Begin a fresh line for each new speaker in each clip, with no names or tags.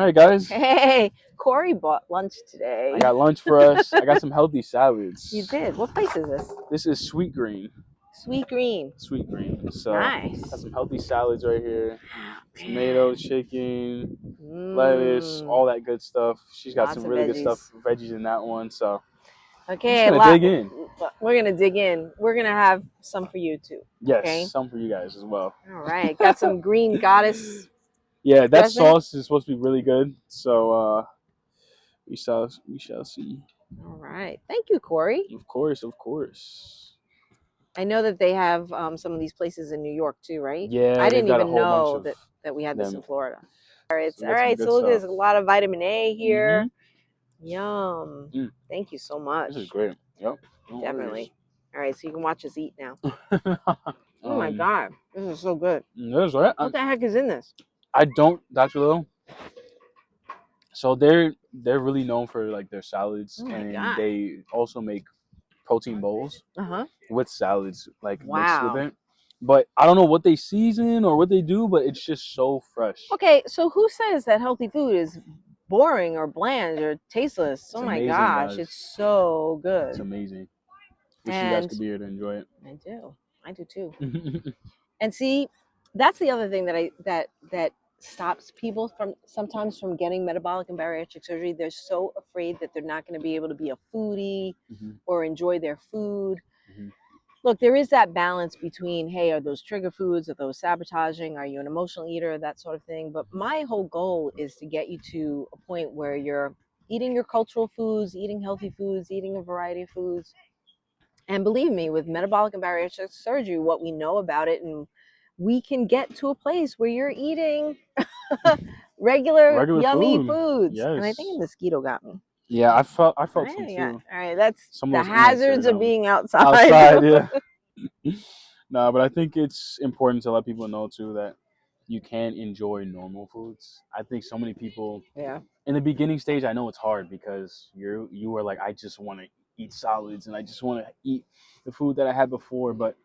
All right, guys.
Hey, Corey bought lunch today.
I got lunch for us. I got some healthy salads.
You did. What place is this?
This is Sweet Green.
Sweet Green.
Sweet Green. So
Nice.
got some healthy salads right here.
Oh,
Tomato, chicken, lettuce, all that good stuff. She's got
Lots
some
of
really good
veggies.
stuff, veggies in that one. So
Okay,
we're just gonna dig in.
We're gonna dig in. We're gonna have some for you too.
Yes,
okay?
some for you guys as well.
All right. Got some green goddess.
Yeah, that
dressing.
sauce is supposed to be really good. So we shall see.
All right. Thank you, Corey.
Of course, of course.
I know that they have some of these places in New York too, right?
Yeah,
I didn't
got
even
a whole bunch
know
of
that we had this
them.
in Florida. All right.
So
All right. So look, there's a lot of vitamin A here. Yum. Thank you so much.
This is great. Yep.
Definitely. All right, so you can watch us eat now. Oh my God. This is so good.
That's right.
What the heck is in this?
I don't, Dr. Lil. So they're really known for like their salads, and they also make protein bowls with salads like mixed with it. But I don't know what they season or what they do, but it's just so fresh.
Okay, so who says that healthy food is boring or bland or tasteless?
It's
oh my
amazing,
gosh,
guys.
it's so good.
It's amazing. Wish you guys could be here to enjoy it.
I do too. And see, that's the other thing that stops people sometimes from getting metabolic and bariatric surgery. They're so afraid that they're not going to be able to be a foodie or enjoy their food. Look, there is that balance between, hey, are those trigger foods? Are those sabotaging? Are you an emotional eater? That sort of thing. But my whole goal is to get you to a point where you're eating your cultural foods, eating healthy foods, eating a variety of foods. And believe me, with metabolic and bariatric surgery, what we know about it, and we can get to a place where you're eating regular yummy foods.
Yes.
And I think a mosquito got me.
Yeah, I felt some too.
All right, that's the hazards of being outside.
Outside, yeah. No, but I think it's important to let people know too that you can enjoy normal foods. I think so many people, in the beginning stage, I know it's hard because you were like, I just want to eat solids and I just want to eat the food that I had before, but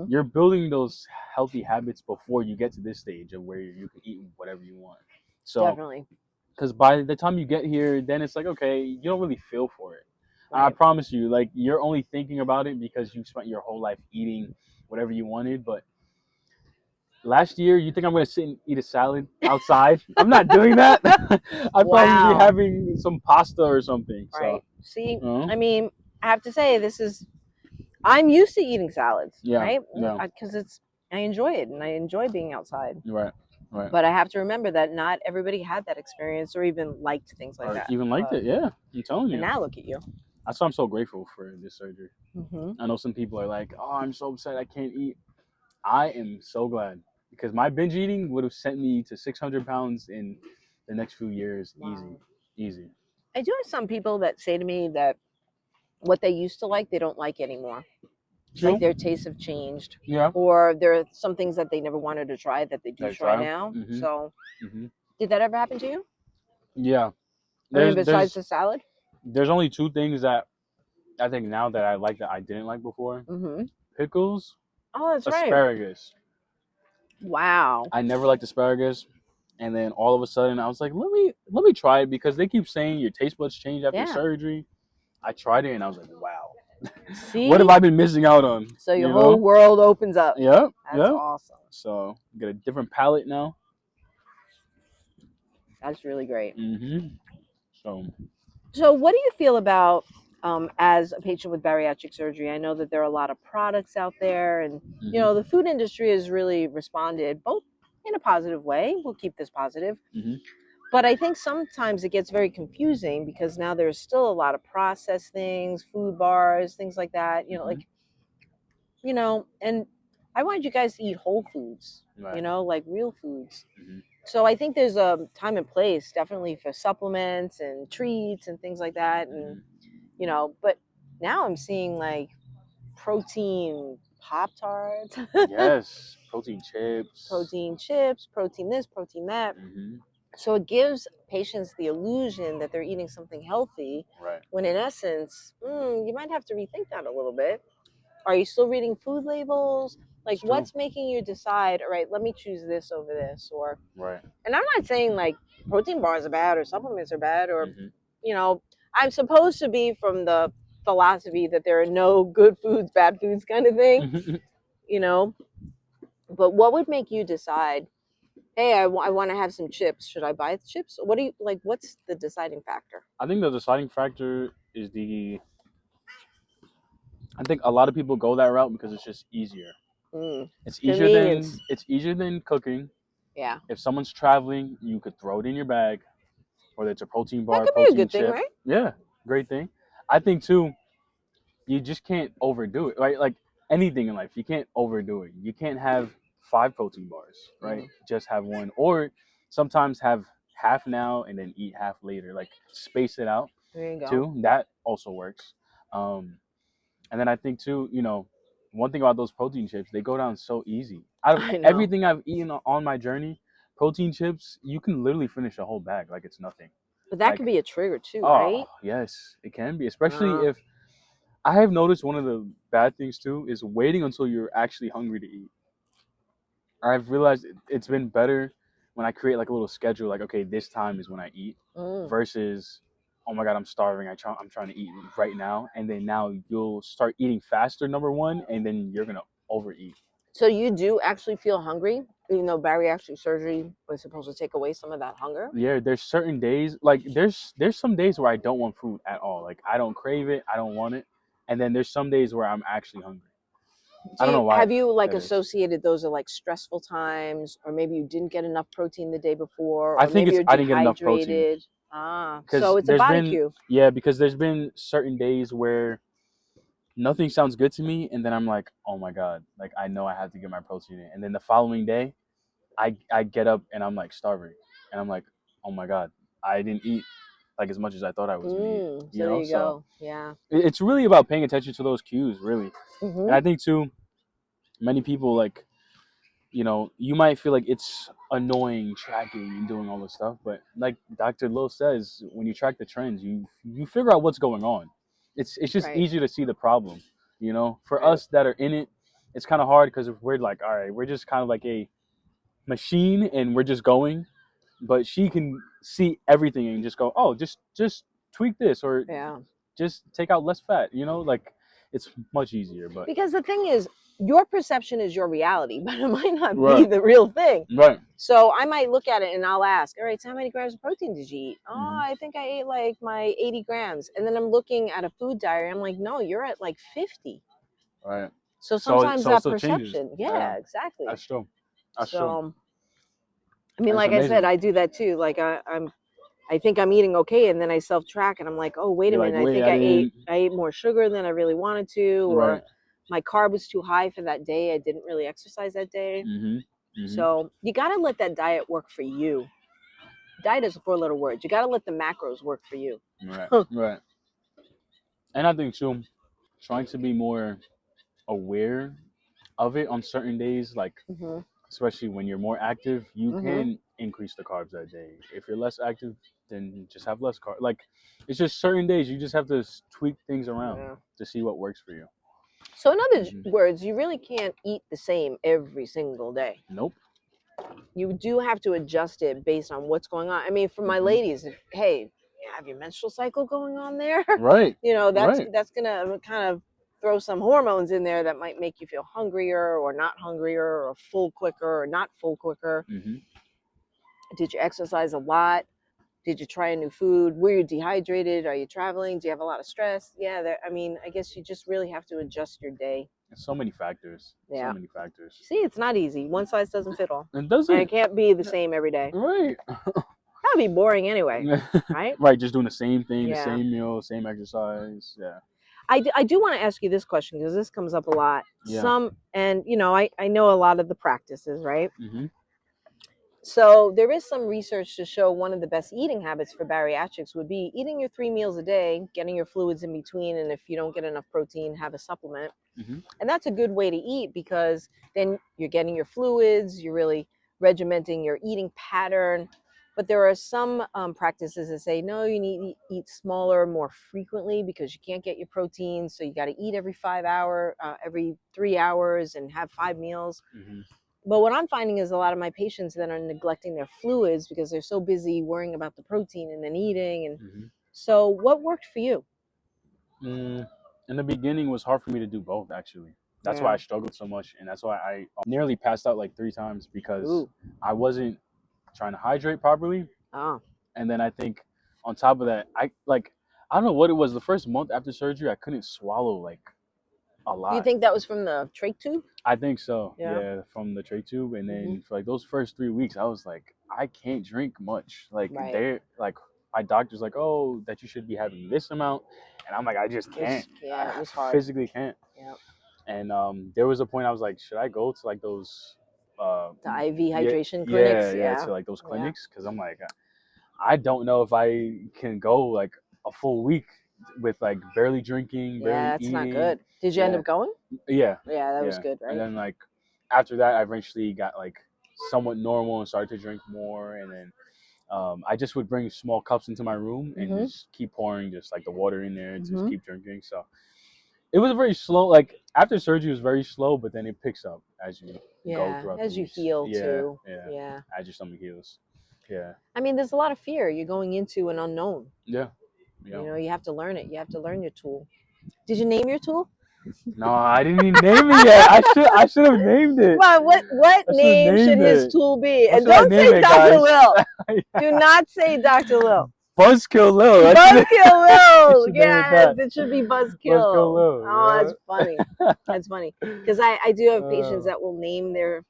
you're building those healthy habits before you get to this stage of where you can eat whatever you want. So definitely. Because by the time you get here, then it's like, okay, you don't really feel for it. I promise you, like, you're only thinking about it because you spent your whole life eating whatever you wanted. But last year, you think I'm going to sit and eat a salad outside? I'm not doing that. I'd probably be having some pasta or something.
Right. So, see, I mean, I have to say, I'm used to eating salads, right? Because I enjoy it and I enjoy being outside.
Right. Right.
But I have to remember that not everybody had that experience or even liked things like that.
Even liked it, yeah. I'm telling you.
And now look at you.
That's why I'm so grateful for this surgery. I know some people are like, oh, I'm so upset I can't eat. I am so glad because my binge eating would have sent me to 600 pounds in the next few years. Easy.
I do have some people that say to me that what they used to like, they don't like anymore. Like their tastes have changed. Yeah. Or there are some things that they never wanted to try that they do try now. So did that ever happen to you? Yeah. Besides the salad?
There's only two things that I think now that I like that I didn't like before. Pickles.
Oh, that's
asparagus.
Wow.
I never liked asparagus. And then all of a sudden I was like, let me try it because they keep saying your taste buds change after surgery. I tried it and I was like, wow. See? What have I been missing out on?
So your whole world opens up.
Yep.
That's awesome.
So you get a different palate now.
That's really great.
So
what do you feel about as a patient with bariatric surgery? I know that there are a lot of products out there, and you know the food industry has really responded both in a positive way. We'll keep this positive. But I think sometimes it gets very confusing because now there's still a lot of processed things, food bars, things like that. And I wanted you guys to eat whole foods, like real foods. So I think there's a time and place definitely for supplements and treats and things like that. And, but now I'm seeing like protein Pop-Tarts.
Yes, protein chips.
Protein this, protein that. So it gives patients the illusion that they're eating something healthy, when in essence, you might have to rethink that a little bit. Are you still reading food labels? Like, what's making you decide, all right, let me choose this over this? Or,
right.
And I'm not saying like protein bars are bad or supplements are bad, or, I'm supposed to be from the philosophy that there are no good foods, bad foods kind of thing, you know. But what would make you decide, hey, I want to have some chips. Should I buy chips? What do you like? What's the deciding factor?
I think the deciding factor is I think a lot of people go that route because it's just easier. It's
Convenience.
easier than cooking.
Yeah.
If someone's traveling, you could throw it in your bag, whether it's a protein
That
bar,
could be a
protein
good thing,
chip.
right?
Yeah, great thing. I think too, you just can't overdo it, right? Like anything in life, you can't overdo it. You can't have 5 protein bars, right? Just have one, or sometimes have half now and then eat half later. Like space it out.
There you go.
Too. That also works. And then I think too, one thing about those protein chips, they go down so easy. Out of
I know.
everything I've eaten on my journey, protein chips, you can literally finish a whole bag like it's nothing.
But that
Like,
could be a trigger too,
oh,
right?
yes, it can be. Especially if I have noticed one of the bad things too is waiting until you're actually hungry to eat. I've realized it's been better when I create like a little schedule, like, okay, this time is when I eat, versus, oh my God, I'm starving. I'm trying to eat right now. And then now you'll start eating faster, number one, and then you're going to overeat.
So you do actually feel hungry, even though bariatric surgery was supposed to take away some of that hunger?
Yeah, there's certain days, like there's some days where I don't want food at all. Like I don't crave it, I don't want it. And then there's some days where I'm actually hungry. I don't know why.
Have you like
that is.
associated those are like stressful times, or maybe you didn't get enough protein the day before,
I
or
think
maybe
it's
you're
I didn't get enough protein.
dehydrated? So it's a
there's
body
been
cue.
yeah, because there's been certain days where nothing sounds good to me, and then I'm like, oh my God, like I know I have to get my protein in. And then the following day, I get up and I'm like starving, and I'm like, oh my God, I didn't eat like as much as I thought I was gonna eat.
So there you go. Yeah.
It's really about paying attention to those cues, really. And I think too, many people like, you might feel like it's annoying tracking and doing all this stuff, but like Dr. Lowe says, when you track the trends, you figure out what's going on. It's just easier to see the problem. For us that are in it, it's kind of hard because we're like, all right, we're just kind of like a machine and we're just going. But she can see everything and just go, oh, just tweak this or just take out less fat. Like it's much easier. But
because the thing is, your perception is your reality, but it might not be the real thing.
Right.
So I might look at it and I'll ask, all right, so how many grams of protein did you eat? Oh, I think I ate like my 80 grams. And then I'm looking at a food diary. I'm like, no, you're at like 50.
Right.
So sometimes that
changes.
perception. Yeah, exactly.
That's true. That's
so,
true.
I mean, like amazing. I said, I do that too. Like I think I'm eating okay, and then I self-track, and I'm like, oh, wait a minute, I think I ate more sugar than I really wanted to, or my carb was too high for that day. I didn't really exercise that day. So you got to let that diet work for you. Diet is a 4-letter word. You got to let the macros work for you.
Right. Right. And I think too, trying to be more aware of it on certain days, like especially when you're more active, you can increase the carbs that day. If you're less active, then just have less carbs. Like it's just certain days you just have to tweak things around to see what works for you.
So in other words, you really can't eat the same every single day.
Nope.
You do have to adjust it based on what's going on. I mean, for my ladies, hey, you have your menstrual cycle going on there.
Right.
That's gonna kind of throw some hormones in there that might make you feel hungrier or not hungrier or full quicker or not full quicker. Did you exercise a lot? Did you try a new food? Were you dehydrated? Are you traveling? Do you have a lot of stress? Yeah, I guess you just really have to adjust your day.
So many factors.
Yeah.
So many factors.
See, it's not easy. One size doesn't fit all.
It doesn't.
And it can't be the same every day.
Right.
That'd be boring anyway, right?
Right, just doing the same thing, the same meal, same exercise. Yeah.
I do want to ask you this question because this comes up a lot.
Yeah.
I know a lot of the practices, right? So there is some research to show one of the best eating habits for bariatrics would be eating your 3 meals a day, getting your fluids in between, and if you don't get enough protein, have a supplement. And that's a good way to eat because then you're getting your fluids, you're really regimenting your eating pattern. But there are some practices that say, no, you need to eat smaller more frequently because you can't get your protein. So you got to eat every every 3 hours and have 5 meals.
Mm-hmm.
But what I'm finding is a lot of my patients that are neglecting their fluids because they're so busy worrying about the protein and then eating. And so what worked for you?
In the beginning, it was hard for me to do both, actually. That's why I struggled so much. And that's why I nearly passed out like 3 times because I wasn't trying to hydrate properly.
Oh.
And then I think on top of that, I don't know what it was. The first month after surgery, I couldn't swallow like a lot.
Do you think that was from the trach tube?
I think so. Yeah, from the trach tube. And then for like those first 3 weeks, I was like, I can't drink much. Like they're like, my doctor's like, oh, that you should be having this amount, and I'm like, I just can't.
Yeah, it was hard.
Physically can't.
Yeah.
And there was a point I was like, should I go to like those
the IV hydration clinics?
Yeah, to like those clinics, because I'm like, I don't know if I can go like a full week with like barely drinking, barely eating.
Not good. Did you end up going?
Yeah.
Yeah, that was good, right?
And then like after that, I eventually got like somewhat normal and started to drink more, and then I just would bring small cups into my room and just keep pouring just like the water in there and just keep drinking. So it was very slow. Like after surgery, it was very slow, but then it picks up as you go throughout
as
the
you
weeks.
heal too. Yeah.
As your stomach heals. Yeah.
I mean, there's a lot of fear. You're going into an unknown.
Yeah.
You know, you have to learn it. You have to learn your tool. Did you name your tool?
No, I didn't even name it yet. I should have named it.
Well, what name should his tool be? And don't say Dr. Lil. Do not say Dr. Lil.
Buzzkill Lil.
Buzzkill Lil. Yes, it should be Buzzkill.
Buzzkill Lil.
Oh, that's funny. That's funny. Because I do have patients that will name their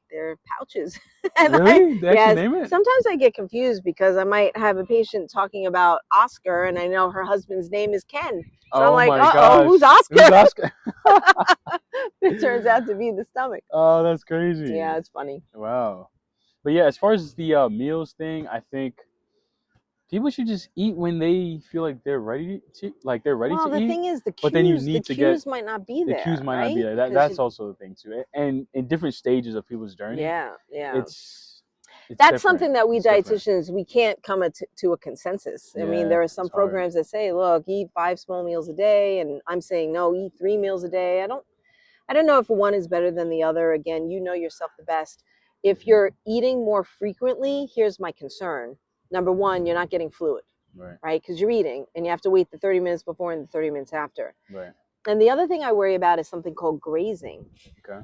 pouches. And
really? They actually name it?
Sometimes I get confused because I might have a patient talking about Oscar and I know her husband's name is Ken. So I'm like, uh-oh, who's Oscar?
Who's Oscar?
It turns out to be the stomach.
Oh, that's crazy.
Yeah, it's funny.
Wow. But yeah, as far as the meals thing, I think people should just eat when they feel like they're ready to.
Well, the thing is, the cues,
but then you need
the cues might not be there.
The cues might not be there. That's also the thing too. And in different stages of people's journey.
Yeah.
It's
that's
different.
something that we dietitians, we can't come to a consensus. I mean, there are some programs that say, look, eat 5 small meals a day, and I'm saying no, eat 3 meals a day. I don't know if one is better than the other. Again, you know yourself the best. If you're eating more frequently, here's my concern. Number one, you're not getting fluid, right? Because you're eating and you have to wait the 30 minutes before and the 30 minutes after.
Right.
And the other thing I worry about is something called grazing,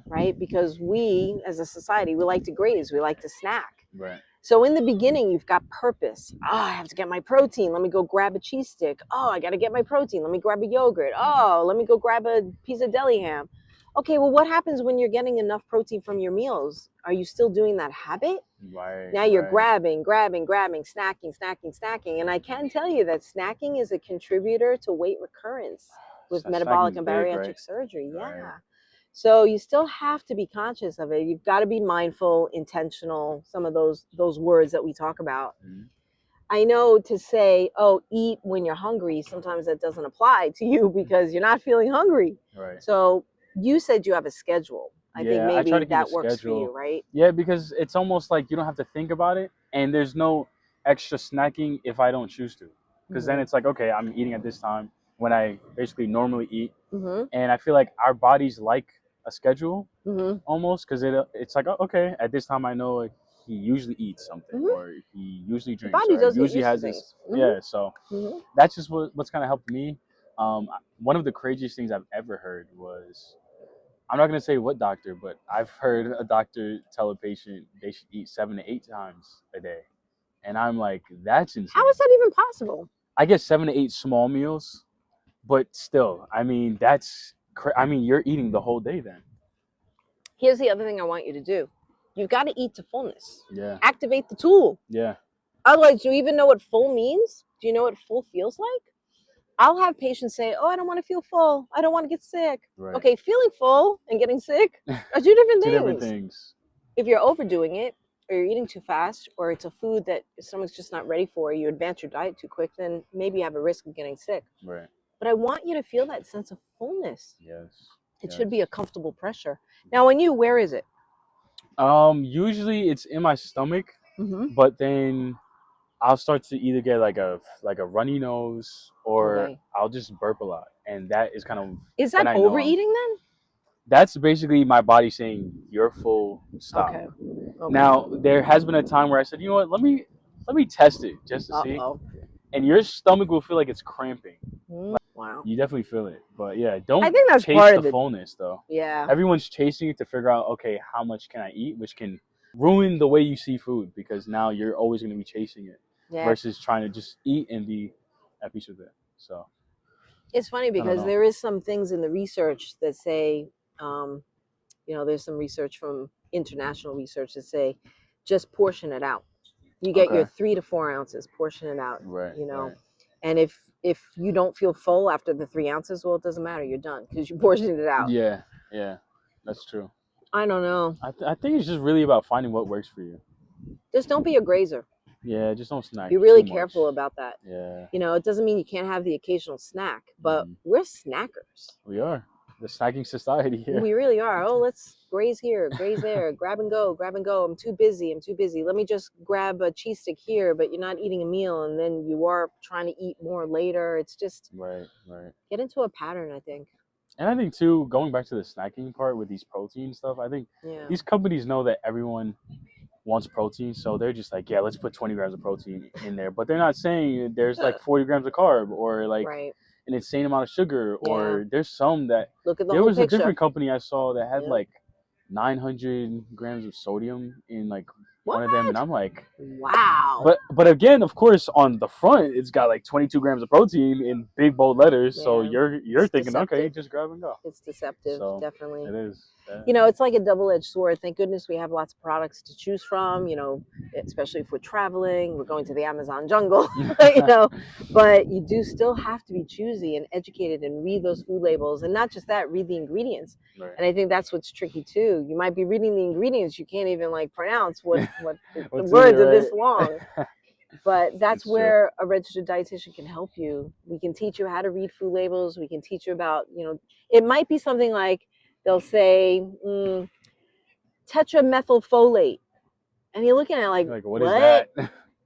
right? Because we, as a society, we like to graze. We like to snack.
Right.
So in the beginning, you've got purpose. Oh, I have to get my protein. Let me go grab a cheese stick. Oh, I got to get my protein. Let me grab a yogurt. Oh, let me go grab a piece of deli ham. Okay, well, what happens when you're getting enough protein from your meals? Are you still doing that habit?
Right.
Now you're grabbing, snacking. And I can tell you that snacking is a contributor to weight recurrence with metabolic and bariatric surgery.
Right.
Yeah. So you still have to be conscious of it. You've got to be mindful, intentional, some of those words that we talk about. I know to say, oh, eat when you're hungry, sometimes that doesn't apply to you because you're not feeling hungry.
Right.
So you said you have a schedule. I think maybe that works for you, right?
Yeah, because it's almost like you don't have to think about it, and there's no extra snacking if I don't choose to. Because then it's like, okay, I'm eating at this time when I basically normally eat. And I feel like our bodies like a schedule almost, because it's like, oh, okay, at this time I know like, he usually eats something or he usually drinks
body
or usually has this. Yeah, so that's just what's kind of helped me. One of the craziest things I've ever heard was, I'm not going to say what doctor, but I've heard a doctor tell a patient they should eat 7 to 8 times a day. And I'm like, that's insane.
How is that even possible?
I guess 7 to 8 small meals, but still, I mean, you're eating the whole day then.
Here's the other thing I want you to do. You've got to eat to fullness.
Yeah.
Activate the tool.
Yeah.
Otherwise, do you even know what full means? Do you know what full feels like? I'll have patients say, oh, I don't want to feel full. I don't want to get sick.
Right.
Okay, feeling full and getting sick are 2 different things.
2 different things.
If you're overdoing it, or you're eating too fast, or it's a food that someone's just not ready for, you advance your diet too quick, then maybe you have a risk of getting sick.
Right.
But I want you to feel that sense of fullness.
Yes.
It should be a comfortable pressure. Now, where is it?
Usually it's in my stomach, but then I'll start to either get like a runny nose, or
Okay.
I'll just burp a lot, and that is kind of
Is
when
that
I know
overeating then?
that's basically my body saying you're full, stop.
Okay. Okay.
Now there has been a time where I said, you know what, let me test it just to see,
Uh-oh.
and your stomach will feel like it's cramping.
Wow.
You definitely feel it, but yeah,
I
don't
think that's
chase
part
the
of the,
fullness though.
yeah.
Everyone's chasing it to figure out, okay, how much can I eat, which can ruin the way you see food, because now you're always going to be chasing it
Yeah.
versus trying to just eat and be at peace with it. So
It's funny
I don't
because
know.
there is some things in the research that say, there's some research from international research that say just portion it out. You get your
Okay.
3 to 4 ounces, portion it out,
Right. Right.
and if you don't feel full after the 3 ounces, well, it doesn't matter, you're done because you portioned it out.
Yeah. Yeah. That's true.
I don't know.
I think it's just really about finding what works for you.
Just don't be a grazer.
Yeah. Just don't snack
Be really
too much.
careful about that.
Yeah.
It doesn't mean you can't have the occasional snack, but we're snackers.
We are the snacking society here.
We really are. Oh, let's graze here, graze there, grab and go, grab and go. I'm too busy. Let me just grab a cheese stick here, but you're not eating a meal, and then you are trying to eat more later. It's just
Right.
get into a pattern, I think.
And I think too, going back to the snacking part with these protein stuff, I think these companies know that everyone wants protein, so they're just like, yeah, let's put 20 grams of protein in there, but they're not saying there's like 40 grams of carb, or like an insane amount of sugar, or there's some that
look at the
there
whole
was
picture.
a different company I saw that had like 900 grams of sodium in like one of them, and I'm like,
wow.
But again, of course, on the front it's got like 22 grams of protein in big bold letters, so you're thinking,
deceptive.
okay, just grab and go.
It's deceptive,
So
definitely.
it is.
It's like a double-edged sword. Thank goodness we have lots of products to choose from, especially if we're traveling, we're going to the Amazon jungle, but you do still have to be choosy and educated and read those food labels, and not just that, read the ingredients. Right. And I think that's what's tricky too. You might be reading the ingredients, you can't even like pronounce what the words are this long. But that's where a registered dietitian can help you. We can teach you how to read food labels. We can teach you about, it might be something like they'll say tetramethylfolate. And you're looking at it like what is that?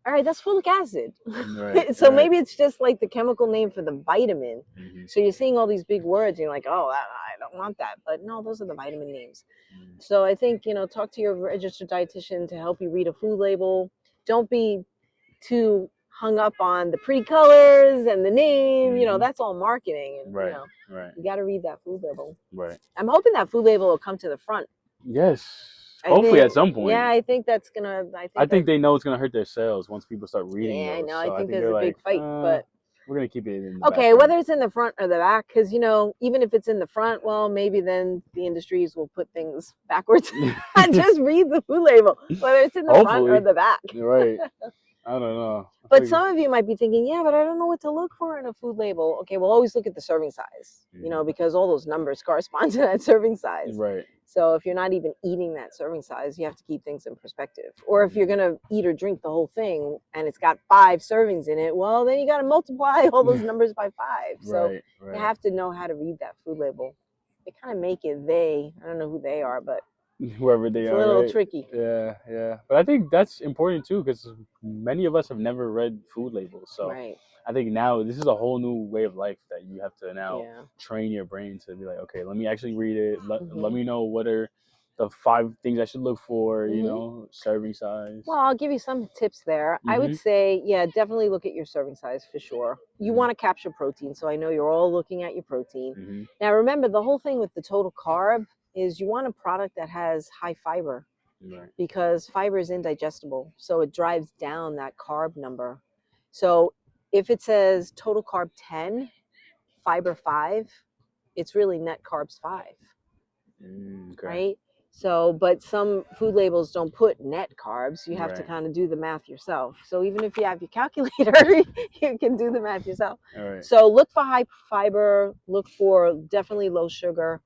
All right, that's folic acid. Right, so maybe it's just like the chemical name for the vitamin. Mm-hmm. So you're seeing all these big words and you're like, oh, I don't want that. But no, those are the vitamin names. Mm-hmm. So I think, talk to your registered dietitian to help you read a food label. Don't be too hung up on the pretty colors and the name. Mm-hmm. That's all marketing. And,
right.
You got to read that food label.
Right.
I'm hoping that food label will come to the front.
Yes. Hopefully at some point.
Yeah, I think that's gonna.
I think they know it's gonna hurt their sales once people start reading.
Yeah,
those.
I know.
So
I think there's a big fight, but
we're gonna keep it in the
back, whether it's in the front or the back, because even if it's in the front, well, maybe then the industries will put things backwards. Just read the food label, whether it's in the front or the back.
Right. I don't know.
But some of you might be thinking, yeah, but I don't know what to look for in a food label. Okay, well, always look at the serving size, because all those numbers correspond to that serving size.
Right.
So if you're not even eating that serving size, you have to keep things in perspective. Or if you're going to eat or drink the whole thing and it's got 5 servings in it, well, then you got to multiply all those numbers by 5. So you have to know how to read that food label. They kind of make it I don't know who they are, but
whoever they are,
it's a little tricky.
Yeah. But I think that's important too, because many of us have never read food labels. So I think now this is a whole new way of life that you have to now train your brain to be like, okay, let me actually read it. Let me know what are the 5 things I should look for, serving size.
Well, I'll give you some tips there. I would say, definitely look at your serving size for sure. You want to capture protein. So I know you're all looking at your protein. Now, remember, the whole thing with the total carb is you want a product that has high fiber, because fiber is indigestible. So it drives down that carb number. So if it says total carb 10, fiber 5, it's really net carbs 5. Right? So, but some food labels don't put net carbs. You have to kind of do the math yourself. So even if you have your calculator, you can do the math yourself. So look for high fiber, look for definitely low sugar.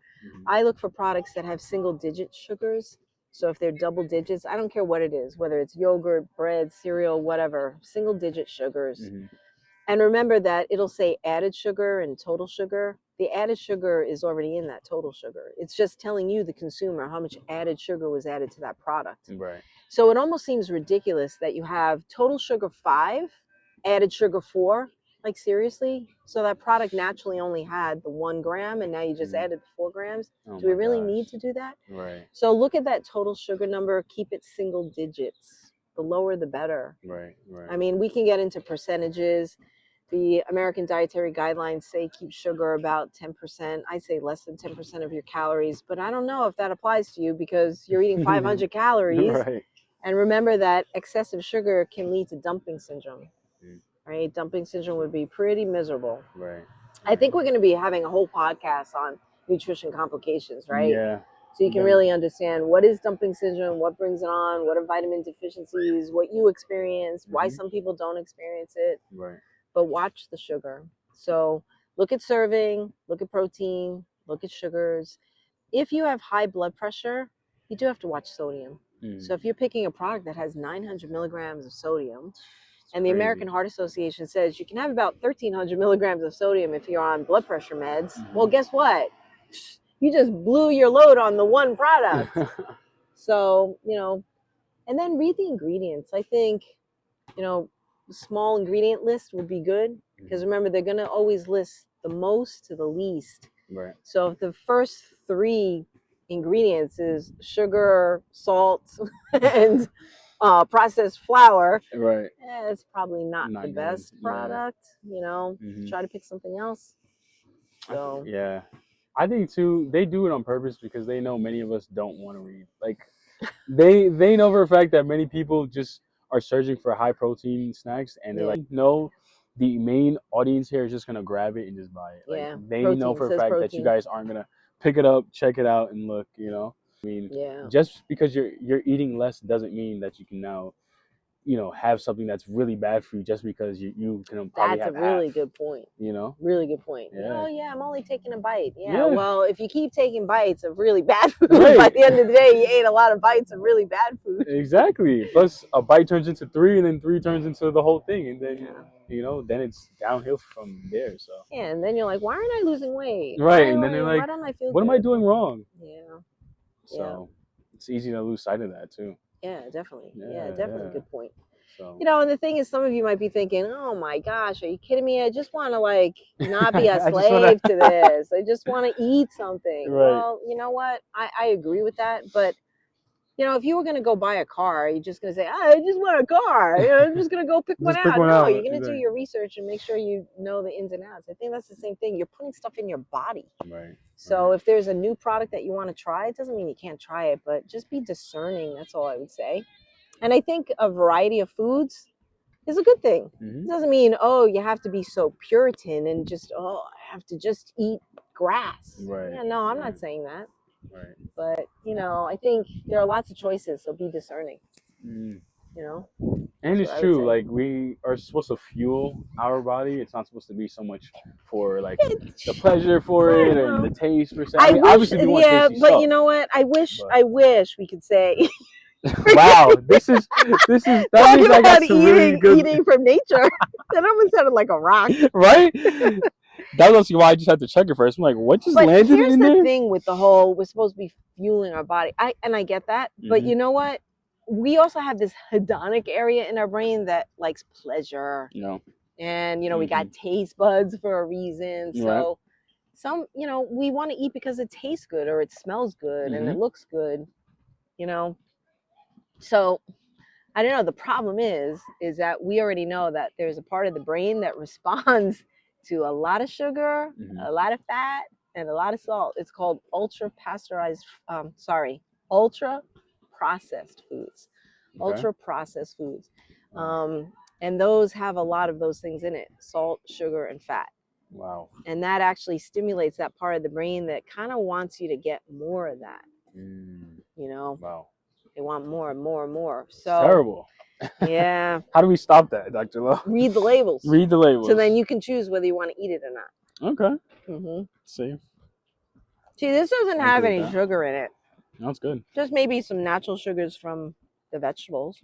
I look for products that have single digit sugars. So if they're double digits, I don't care what it is, whether it's yogurt, bread, cereal, whatever, single digit sugars. And remember that it'll say added sugar and total sugar. The added sugar is already in that total sugar. It's just telling you, the consumer, how much added sugar was added to that product. So it almost seems ridiculous that you have total sugar 5, added sugar 4. Like, seriously? So that product naturally only had the 1 gram, and now you just added the 4 grams?
Oh
Do we
my
really
gosh.
need to do that?
Right.
So look at that total sugar number. Keep it single digits. The lower, the better.
Right. Right.
I mean, we can get into percentages. The American Dietary Guidelines say keep sugar about 10%. I say less than 10% of your calories, but I don't know if that applies to you because you're eating 500 calories.
Right.
And remember that excessive sugar can lead to dumping syndrome. Right? Dumping syndrome would be pretty miserable.
Right.
I think we're going to be having a whole podcast on nutrition complications, right?
Yeah.
So you can really understand what is dumping syndrome, what brings it on, what are vitamin deficiencies, what you experience, why some people don't experience it.
Right.
But watch the sugar. So look at serving, look at protein, look at sugars. If you have high blood pressure, you do have to watch sodium. So if you're picking a product that has 900 milligrams of sodium, and the American Heart Association says you can have about 1,300 milligrams of sodium if you're on blood pressure meds, well, guess what? You just blew your load on the one product. So, and then read the ingredients. I think, the small ingredient list would be good because remember, they're going to always list the most to the least.
Right.
So if the first 3 ingredients is sugar, salt, and processed flour,
Right.
it's probably not the
good.
best product. Try to pick something else. So
yeah, I think too they do it on purpose because they know many of us don't want to read. Like they know for a fact that many people just are searching for high protein snacks, and they're like, no, the main audience here is just gonna grab it and just buy it.
Yeah,
Like they know for a fact that you guys aren't gonna pick it up, check it out, and look. I mean, just because you're eating less doesn't mean that you can now, have something that's really bad for you just because you can probably have half.
That's a really good point. Really good point.
Yeah.
Oh yeah, I'm only taking a bite.
Yeah.
Well, if you keep taking bites of really bad food, by the end of the day, you ate a lot of bites of really bad food.
Exactly. Plus, a bite turns into 3, and then 3 turns into the whole thing, and then then it's downhill from there. So
yeah, and then you're like, why aren't I losing weight?
Right, and then they're like,
why don't I feel
what
good?
am I doing wrong?
Yeah.
So it's easy to lose sight of that too.
Yeah, definitely. Yeah, definitely. Good point.
So
and the thing is, some of you might be thinking, oh my gosh, are you kidding me? I just want to not be a slave to this. I just want to eat something.
Right.
Well, you know what? I agree with that. But, if you were going to go buy a car, you're just going to say, I just want a car. I'm just going to go pick one out. No, you're going to do your research and make sure you know the ins and outs. I think that's the same thing. You're putting stuff in your body.
Right.
So if there's a new product that you want to try, it doesn't mean you can't try it, but just be discerning. That's all I would say. And I think a variety of foods is a good thing. It doesn't mean, you have to be so Puritan and just, I have to just eat grass.
Right.
Yeah, no, I'm not saying that.
Right.
But, I think there are lots of choices, so be discerning.
And it's true, like we are supposed to fuel our body. It's not supposed to be so much for like the pleasure for it and the taste per se. I mean, obviously we want tasty
but
stuff,
you know what? I wish we could say
wow, that means I got some really good
eating from nature. That almost sounded like a rock.
Right? That's also why I just had to check it first. I'm like, what just landed in there?
Here's the thing with the whole, we're supposed to be fueling our body. I get that. But you know what? We also have this hedonic area in our brain that likes pleasure. And, we got taste buds for a reason. So we want to eat because it tastes good or it smells good and it looks good, So I don't know. The problem is that we already know that there's a part of the brain that responds to a lot of sugar, a lot of fat, and a lot of salt. It's called ultra processed foods. Okay. Ultra processed foods. And those have a lot of those things in it: salt, sugar, and fat.
Wow.
And that actually stimulates that part of the brain that kind of wants you to get more of that. Wow. They want more and more and more. So
it's terrible.
Yeah.
How do we stop that, Dr. Lowe?
Read the labels.
Read the labels.
So then you can choose whether you want to eat it or not.
Okay. See,
this doesn't have any sugar in it.
That's good.
Just maybe some natural sugars from the vegetables.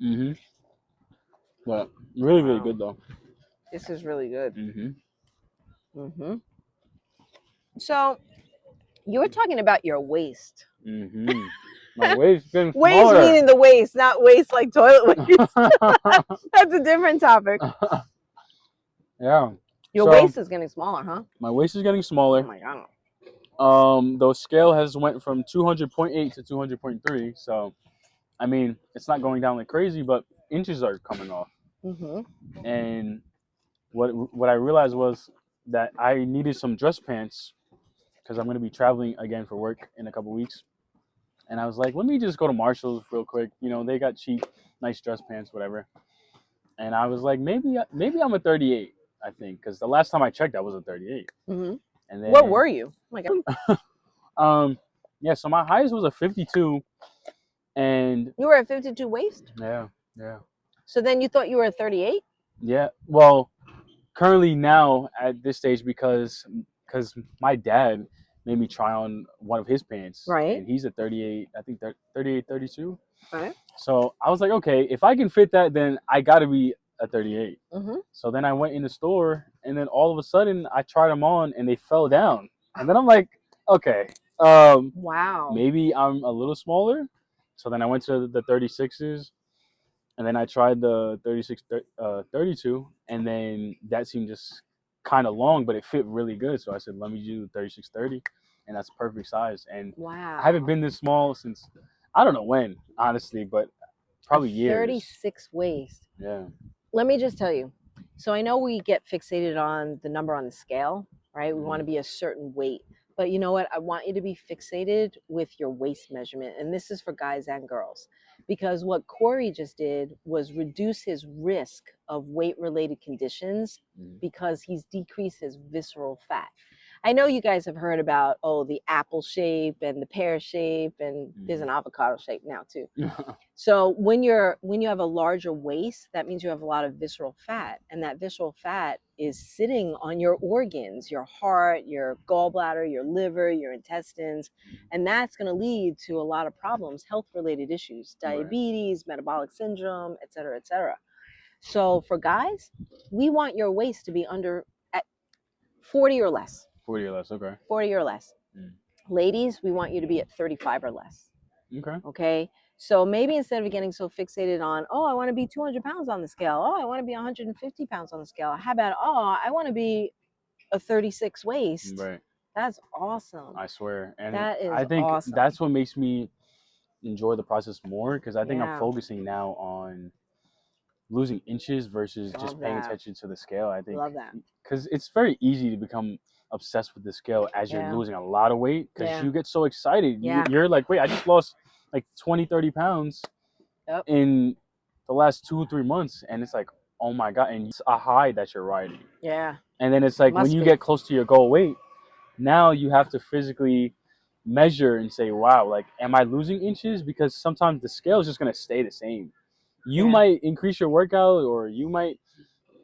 But really, really good though.
This is really good. So you were talking about your waist.
My waist getting
Waist
smaller.
meaning the waist, not waist like toilet waste. That's a different topic.
Yeah.
Your
So,
waist is getting smaller, huh?
my waist is getting
Oh
smaller.
my god.
The scale has went from 200.8 to 200.3. So, I mean, it's not going down like crazy, but inches are coming off.
Mm-hmm.
And what I realized was that I needed some dress pants because I'm going to be traveling again for work in a couple weeks. And I was like, let me just go to Marshall's real quick. You know, they got cheap, nice dress pants, whatever. And I was like, maybe I'm a 38. I think because the last time I checked, I was a 38.
Mm-hmm.
And then
What were you? Oh my god.
yeah. So my highest was a 52, and
You were at 52 waist?
yeah, yeah,
So then you thought you were at 38?
yeah. Well, currently now at this stage because my dad made me try on one of his pants,
Right.
and he's a 38. I think 38, 32.
Right.
So I was like, okay, if I can fit that, then I got to be a 38.
Mm-hmm.
So then I went in the store, and then all of a sudden I tried them on, and they fell down. And then I'm like, okay,
Wow.
maybe I'm a little smaller. So then I went to the 36s, and then I tried the 36, 32, and then that seemed just kind of long, but it fit really good. So I said, let me do 36, 30, and that's perfect size. And
Wow.
I haven't been this small since I don't know when, honestly, but probably years.
36 waist.
Yeah.
Let me just tell you. So I know we get fixated on the number on the scale, right? We want to be a certain weight. But you know what? I want you to be fixated with your waist measurement. And this is for guys and girls. Because what Corey just did was reduce his risk of weight-related conditions because he's decreased his visceral fat. I know you guys have heard about, the apple shape and the pear shape, and there's an avocado shape now too. So when you have a larger waist, that means you have a lot of visceral fat, and that visceral fat is sitting on your organs, your heart, your gallbladder, your liver, your intestines, and that's going to lead to a lot of problems, health-related issues, diabetes, metabolic syndrome, et cetera, et cetera. So for guys, we want your waist to be at 40 or less.
40 or less, okay.
40 or less. Ladies, we want you to be at 35 or less.
Okay.
Okay. So maybe instead of getting so fixated on, I want to be 200 pounds on the scale. I want to be 150 pounds on the scale. How about, I want to be a 36 waist.
Right.
That's awesome.
I swear. And
that is
I think
awesome.
that's what makes me enjoy the process more because I think I'm focusing now on losing inches versus just paying attention to the scale. I think
Love that.
because it's very easy to become obsessed with the scale as you're losing a lot of weight because you get so excited. You're like, wait, I just lost like 20, 30 pounds in the last 2 or 3 months. And it's like, oh my God. And it's a high that you're riding.
Yeah.
And then it's like when you get close to your goal weight, now you have to physically measure and say, wow, like, am I losing inches? Because sometimes the scale is just going to stay the same. You might increase your workout or you might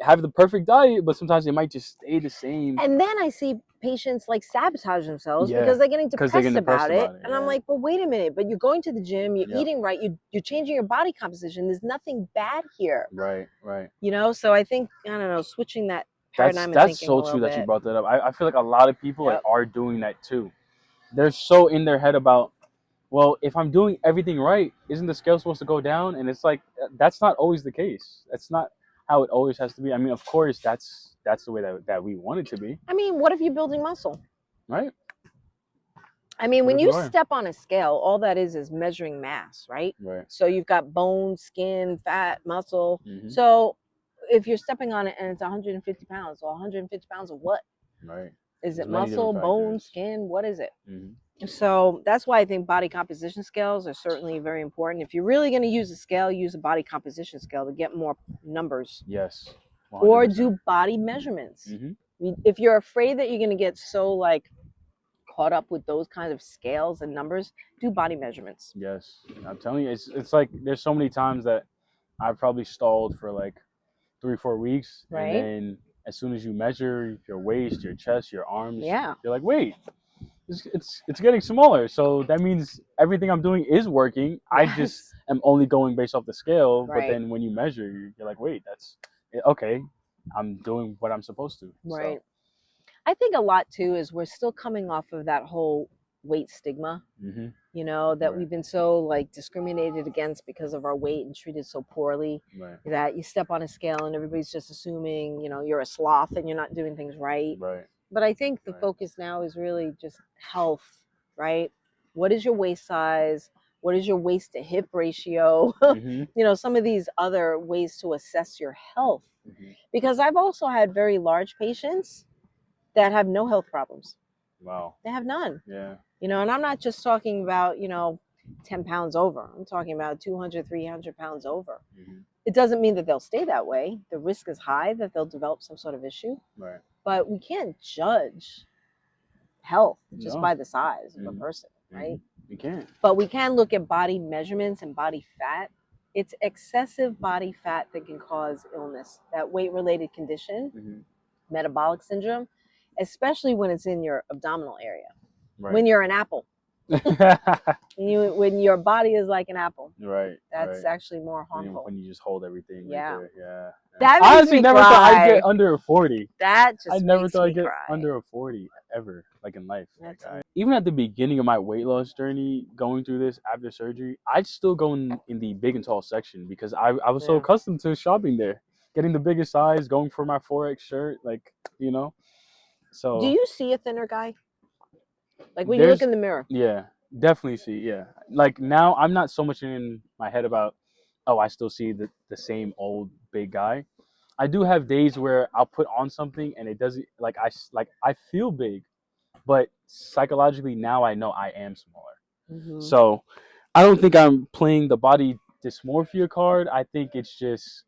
have the perfect diet, but sometimes it might just stay the same.
And then I see patients like sabotage themselves because they're getting depressed about it. And I'm like, but wait a minute, but you're going to the gym, you're eating right, you're changing your body composition. There's nothing bad here.
Right, right.
So I think, I don't know, switching that paradigm of
That's
thinking
so
a little
true that
bit.
you brought that up. I feel like a lot of people are doing that too. They're so in their head about, well, if I'm doing everything right, isn't the scale supposed to go down? And it's like, that's not always the case. That's not how it always has to be. I mean, of course, that's the way that we want it to be.
I mean, what if you're building muscle?
Right.
I mean, when you step on a scale, all that is measuring mass, right?
Right.
So you've got bone, skin, fat, muscle. So if you're stepping on it and it's 150 pounds, well, 150 pounds of what?
Right.
Is it muscle, bone, skin? What is it? So that's why I think body composition scales are certainly very important. If you're really going to use a scale, use a body composition scale to get more numbers.
Yes. 100%.
Or do body measurements. If you're afraid that you're going to get so caught up with those kinds of scales and numbers, do body measurements.
Yes. I'm telling you, it's like there's so many times that I've probably stalled for like 3 or 4 weeks. Right. And then as soon as you measure your waist, your chest, your arms, you're like, wait, it's getting smaller. So that means everything I'm doing is working. Yes. I just am only going based off the scale. Right. But then when you measure, you're like, wait, that's okay. I'm doing what I'm supposed to.
Right. So. I think a lot too is we're still coming off of that whole weight stigma. you know, that
Right.
we've been so like discriminated against because of our weight and treated so poorly,
Right.
that you step on a scale and everybody's just assuming, you know, you're a sloth and you're not doing things right.
Right.
But I think the
Right.
focus now is really just health, right? What is your waist size? What is your waist to hip ratio?
Mhm.
You know, some of these other ways to assess your health.
Mhm.
Because I've also had very large patients that have no health problems.
Wow.
They have none.
Yeah.
You know, and I'm not just talking about, you know, 10 pounds over. I'm talking about 200, 300 pounds over.
Mhm.
It doesn't mean that they'll stay that way. The risk is high that they'll develop some sort of issue.
Right.
But we can't judge health just
No.
by the size of a
Mhm.
person, right?
You can't.
But we can look at body measurements and body fat. It's excessive body fat that can cause illness, that weight-related condition,
Mhm.
metabolic syndrome, especially when it's in your abdominal area.
Right.
When you're an apple, when your body is like an apple,
Right.
that's
Right.
actually more harmful.
When you just hold everything
Yeah.
right there. Yeah.
That
I
makes
honestly
me
never thought I'd
cry.
get under a 40.
That
I
just
never
makes
thought
me
I'd get
cry.
under a 40 ever, like in life.
That's
Even at the beginning of my weight loss journey, going through this after surgery, I'd still go in the big and tall section because I was so
Yeah.
accustomed to shopping there, getting the biggest size, going for my 4X shirt, like, you know. So
Do you see a thinner guy? Like when you look in the mirror?
yeah, definitely see, yeah. Like now I'm not so much in my head about, oh, I still see the same old big guy. I do have days where I'll put on something and it doesn't, like I feel big, but psychologically now I know I am smaller.
Mm-hmm.
So I don't think I'm playing the body dysmorphia card. I think it's just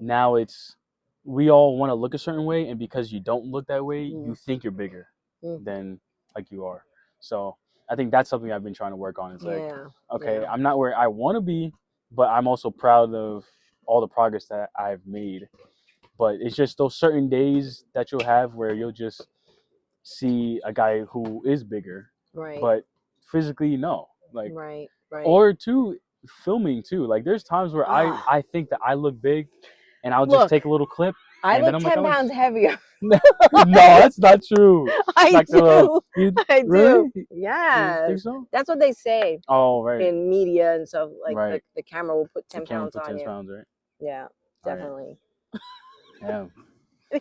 now it's we all want to look a certain way, and because you don't look that way, you think you're bigger than like you are. So I think that's something I've been trying to work on. It's like, okay, I'm not where I want to be, but I'm also proud of all the progress that I've made. But it's just those certain days that you'll have where you'll just see a guy who is bigger,
Right.
but physically no, like,
Right.
or two, filming too. Like there's times where I think that I look big, and I'll just take a little clip.
I
and
look
then I'm
10
like,
pounds heavier.
no, that's not true.
I
Like
do. I
really?
do.
You
Yes.
think so?
That's what they say
Oh, right.
in media and stuff. Like
Right.
the camera will put
The
10
camera
pounds
put
on
10
you.
pounds, right?
Yeah,
All
definitely.
right.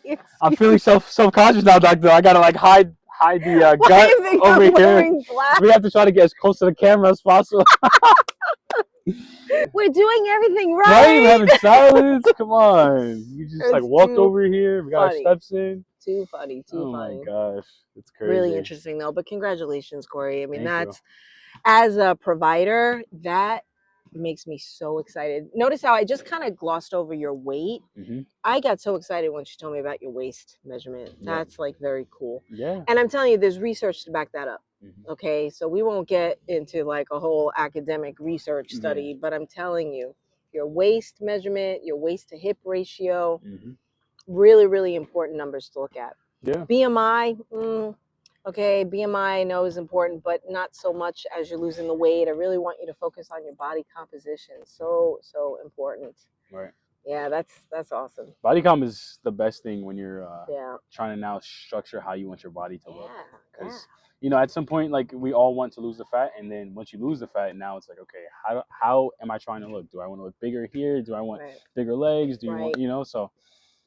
Yeah. I'm feeling self-conscious now, doctor. I gotta like hide the
Why
gut
do you think
over
I'm
here.
wearing black?
We have to try to get as close to the camera as possible.
We're doing everything right.
Right? We're having salads. Come on. You just like walked over here. We got our steps in.
Too funny.
Oh my gosh. It's crazy.
Really interesting though. But congratulations, Corey. I mean,
Thank you.
as a provider, that makes me so excited. Notice how I just kind of glossed over your weight.
Mm-hmm.
I got so excited when she told me about your waist measurement. That's like very cool.
Yeah.
And I'm telling you, there's research to back that up.
Mm-hmm.
Okay, so we won't get into like a whole academic research study, but I'm telling you, your waist measurement, your waist to hip ratio, really, really important numbers to look at.
Yeah.
BMI, okay, BMI I know is important, but not so much as you're losing the weight. I really want you to focus on your body composition. So important.
Right.
Yeah, that's awesome.
Body comp is the best thing when you're trying to now structure how you want your body to look. Because you know, at some point, like we all want to lose the fat, and then once you lose the fat, now it's like, okay, how am I trying to look? Do I want to look bigger here? Do I want bigger legs? Do you want, you know? So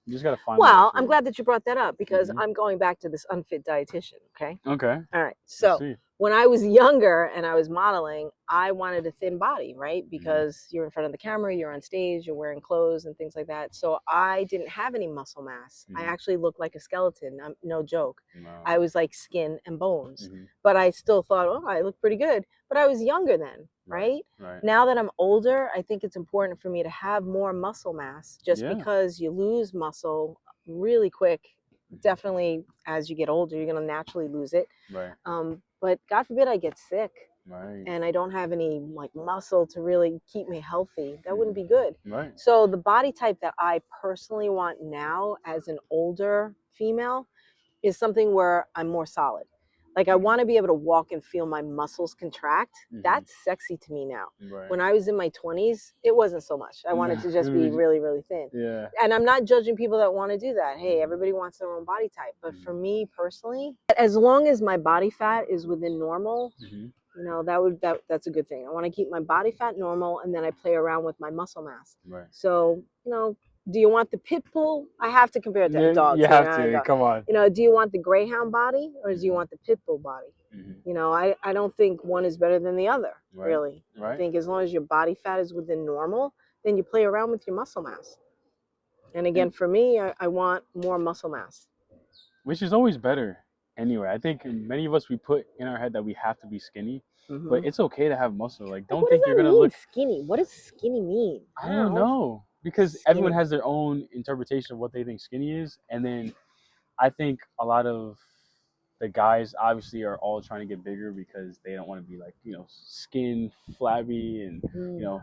you just gotta find.
Well, I'm glad that you brought that up because I'm going back to this unfit dietitian. Okay.
Okay.
All right. So when I was younger and I was modeling, I wanted a thin body, right? Because you're in front of the camera, you're on stage, you're wearing clothes and things like that. So I didn't have any muscle mass. I actually looked like a skeleton. No joke. I was like skin and bones. But I still thought, oh, I look pretty good. But I was younger then, right? Now that I'm older, I think it's important for me to have more muscle mass just because you lose muscle really quick. Definitely as you get older, you're going to naturally lose it. But God forbid I get sick and I don't have any like muscle to really keep me healthy. That wouldn't be good. So the body type that I personally want now as an older female is something where I'm more solid. Like I want to be able to walk and feel my muscles contract. That's sexy to me now. When I was in my 20s, it wasn't so much. I wanted to just be really, really thin. And I'm not judging people that want to do that. Hey, everybody wants their own body type. But for me personally, as long as my body fat is within normal, You know, that's a good thing. I want to keep my body fat normal, and then I play around with my muscle mass.
Right.
So, you know, do you want the pit bull? I have to compare it to
You
dogs.
have to. Come on.
You know, do you want the greyhound body or do you want the pit bull body?
Mm-hmm.
You know, I don't think one is better than the other,
Right.
really.
Right.
I think as long as your body fat is within normal, then you play around with your muscle mass. And again, for me, I want more muscle mass.
Which is always better anyway. I think many of us, we put in our head that we have to be skinny, but it's okay to have muscle. Like, don't
what
think
does
you're
that
gonna
mean,
look
skinny? What does skinny mean?
I don't know, because everyone
Skinny.
has their own interpretation of what they think skinny is, and then I think a lot of the guys obviously are all trying to get bigger because they don't want to be like, you know, skin flabby and you know,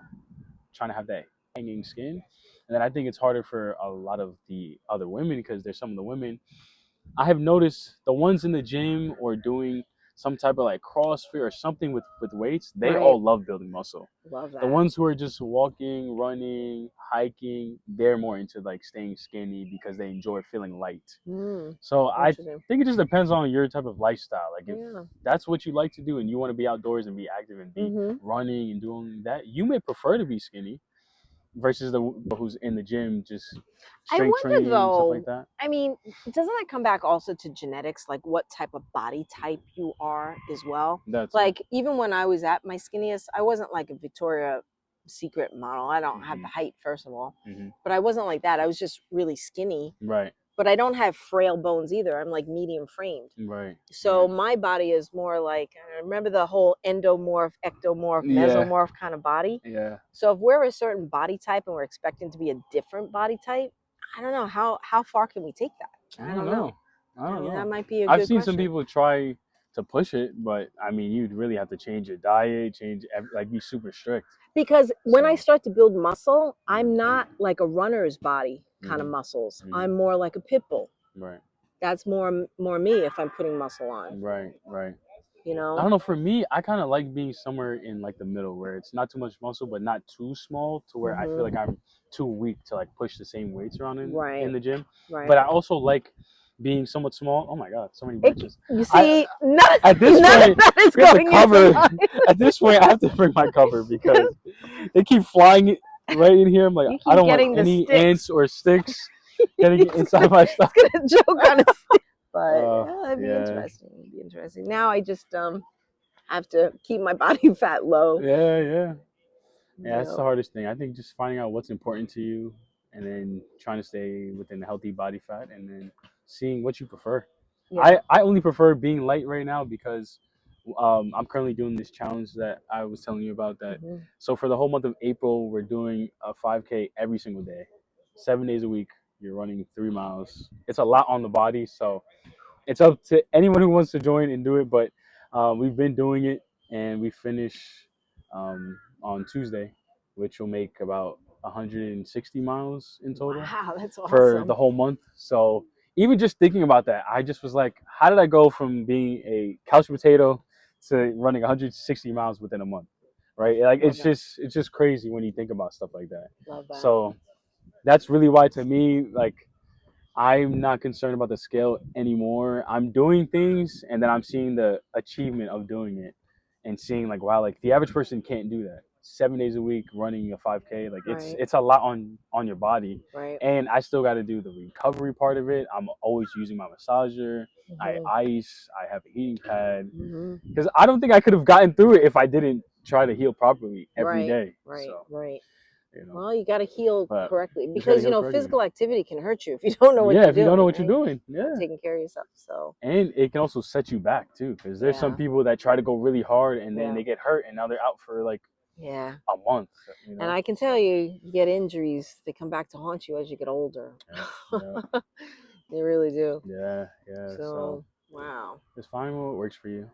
trying to have that hanging skin. And then I think it's harder for a lot of the other women because there's some of the women I have noticed, the ones in the gym or doing some type of like CrossFit or something with weights, they all love building muscle.
Love that.
The ones who are just walking, running, hiking, they're more into like staying skinny because they enjoy feeling light. So I think it just depends on your type of lifestyle. Like if that's what you like to do and you want to be outdoors and be active and be running and doing that, you may prefer to be skinny versus the who's in the gym just strength training and stuff like that.
I mean, doesn't that come back also to genetics, like what type of body type you are as well?
That's
like even when I was at my skinniest, I wasn't like a Victoria's Secret model. I don't have the height, first of all, but I wasn't like that. I was just really skinny.
Right.
But I don't have frail bones either. I'm like medium framed.
Right.
So my body is more like, remember the whole endomorph, ectomorph, mesomorph kind of body?
Yeah.
So if we're a certain body type and we're expecting to be a different body type, I don't know how far can we take that? I don't know.
I don't know.
That might be a
I've
good
seen
question.
some people try to push it, but I mean, you'd really have to change your diet, like be super strict.
Because when I start to build muscle, I'm not like a runner's body kind of muscles. I'm more like a pit bull.
Right.
That's more me if I'm putting muscle on.
Right. Right.
You know?
I don't know. For me, I kind of like being somewhere in like the middle where it's not too much muscle, but not too small to where I feel like I'm too weak to like push the same weights around in the gym. Right. But I also like being somewhat small. Oh my God, so many branches.
You see,
at this point, we have to cover. At this point, I have to bring my cover because they keep flying right in here. I'm like, I don't want any ants or sticks getting inside my stuff.
It's gonna choke on a stick. But it'd be interesting. It'd be interesting. Now I just have to keep my body fat low.
Yeah, that's the hardest thing. I think just finding out what's important to you and then trying to stay within a healthy body fat and then seeing what you prefer. I only prefer being light right now because I'm currently doing this challenge that I was telling you about. So for the whole month of April, we're doing a 5K every single day, 7 days a week. You're running 3 miles. It's a lot on the body, so it's up to anyone who wants to join and do it. But we've been doing it, and we finish on Tuesday, which will make about 160 miles in total.
Wow, that's awesome.
For the whole month. So even just thinking about that, I just was like, how did I go from being a couch potato to running 160 miles within a month? Right? Like it's just crazy when you think about stuff like that.
Love that.
So that's really why, to me, like, I'm not concerned about the scale anymore. I'm doing things and then I'm seeing the achievement of doing it and seeing like, wow, like the average person can't do that. 7 days a week running a 5K, like it's a lot on your body.
Right.
And I still got to do the recovery part of it. I'm always using my massager. I ice. I have a heating pad because I don't think I could have gotten through it if I didn't try to heal properly every day.
Right.
So,
Right.
you know,
well, you got to heal correctly because physical activity can hurt you if you don't know what you're doing.
Yeah, if you don't know what you're doing,
taking care of yourself. So,
and it can also set you back too, because there's some people that try to go really hard and then they get hurt and now they're out for like a month. You know?
And I can tell you get injuries; they come back to haunt you as you get older. They really do.
Yeah.
So wow,
just find what works for you.